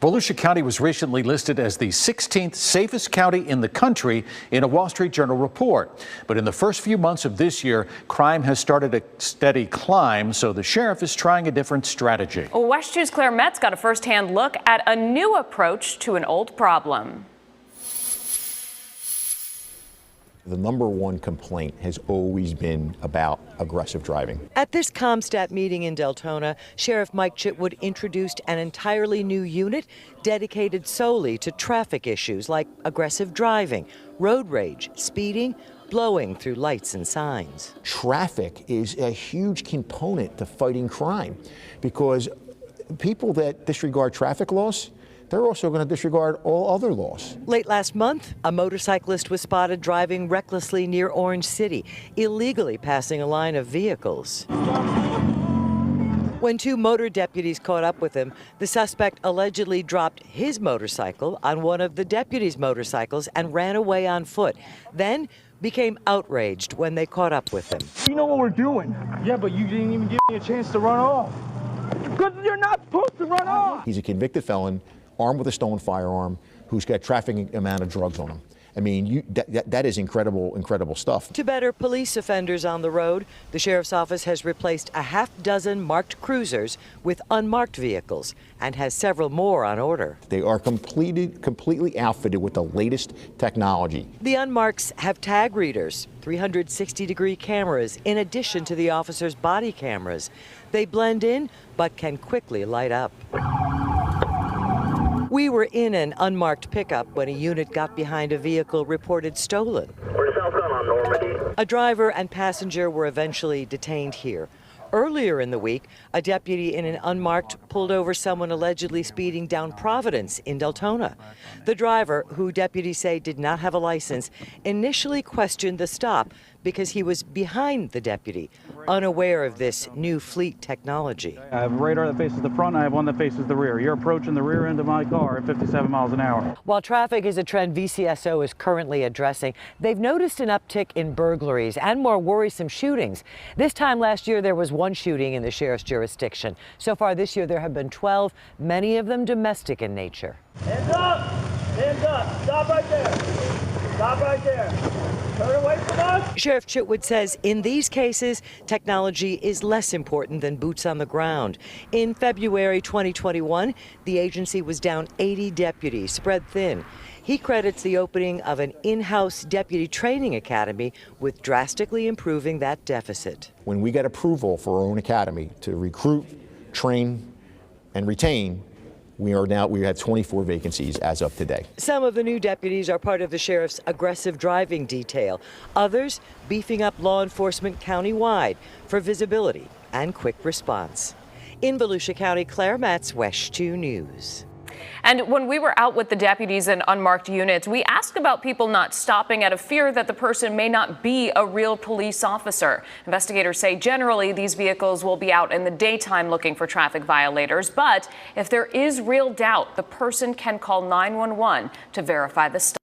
Volusia County was recently listed as the 16th safest county in the country in a Wall Street Journal report. But in the first few months of this year, crime has started a steady climb, so the sheriff is trying a different strategy. West 2's Claire Metz got a first-hand look at a new approach to an old problem. The number one complaint has always been about aggressive driving. At this CompStat meeting in Deltona, Sheriff Mike Chitwood introduced an entirely new unit dedicated solely to traffic issues like aggressive driving, road rage, speeding, blowing through lights and signs. Traffic is a huge component to fighting crime because people that disregard traffic laws, they're also going to disregard all other laws. Late last month, a motorcyclist was spotted driving recklessly near Orange City, illegally passing a line of vehicles. When two motor deputies caught up with him, the suspect allegedly dropped his motorcycle on one of the deputies' motorcycles and ran away on foot. Then became outraged when they caught up with him. You know what we're doing. Yeah, but you didn't even give me a chance to run off. Because you're not supposed to run off. He's a convicted felon, armed with a stolen firearm, who's got trafficking amount of drugs on him. I mean, that is incredible stuff. To better police offenders on the road, the sheriff's office has replaced a half-dozen marked cruisers with unmarked vehicles and has several more on order. They are completely outfitted with the latest technology. The unmarks have tag readers, 360-degree cameras, in addition to the officer's body cameras. They blend in, but can quickly light up. We were in an unmarked pickup when a unit got behind a vehicle reported stolen. We're southbound on Normandy. A driver and passenger were eventually detained here. Earlier in the week, a deputy in an unmarked pulled over someone allegedly speeding down Providence in Deltona. The driver, who deputies say did not have a license, initially questioned the stop because he was behind the deputy, unaware of this new fleet technology. I have a radar that faces the front, and I have one that faces the rear. You're approaching the rear end of my car at 57 miles an hour. While traffic is a trend VCSO is currently addressing, they've noticed an uptick in burglaries and more worrisome shootings. This time last year, there was one shooting in the sheriff's jurisdiction. So far this year, there have been 12, many of them domestic in nature. Hands up! Hands up! Stop right there! Stop right there! Turn away from us! Sheriff Chitwood says in these cases, technology is less important than boots on the ground. In February 2021, the agency was down 80 deputies, spread thin. He credits the opening of an in-house deputy training academy with drastically improving that deficit. When we get approval for our own academy to recruit, train, and retain, we have 24 vacancies as of today. Some of the new deputies are part of the sheriff's aggressive driving detail. Others beefing up law enforcement countywide for visibility and quick response. In Volusia County, Claire Metz, West 2 News. And when we were out with the deputies in unmarked units, we asked about people not stopping out of fear that the person may not be a real police officer. Investigators say generally these vehicles will be out in the daytime looking for traffic violators. But if there is real doubt, the person can call 911 to verify the stop.